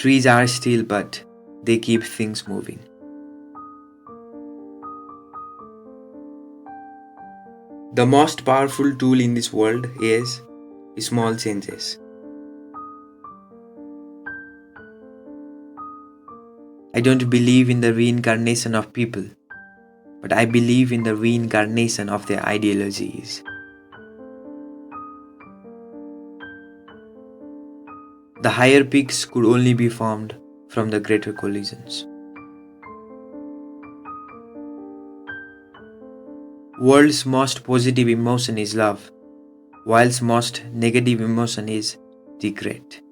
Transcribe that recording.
Trees are still, but they keep things moving. The most powerful tool in this world is small changes. I don't believe in the reincarnation of people, but I believe in the reincarnation of their ideologies. The higher peaks could only be formed from the greater collisions. World's most positive emotion is love, whilst most negative emotion is regret.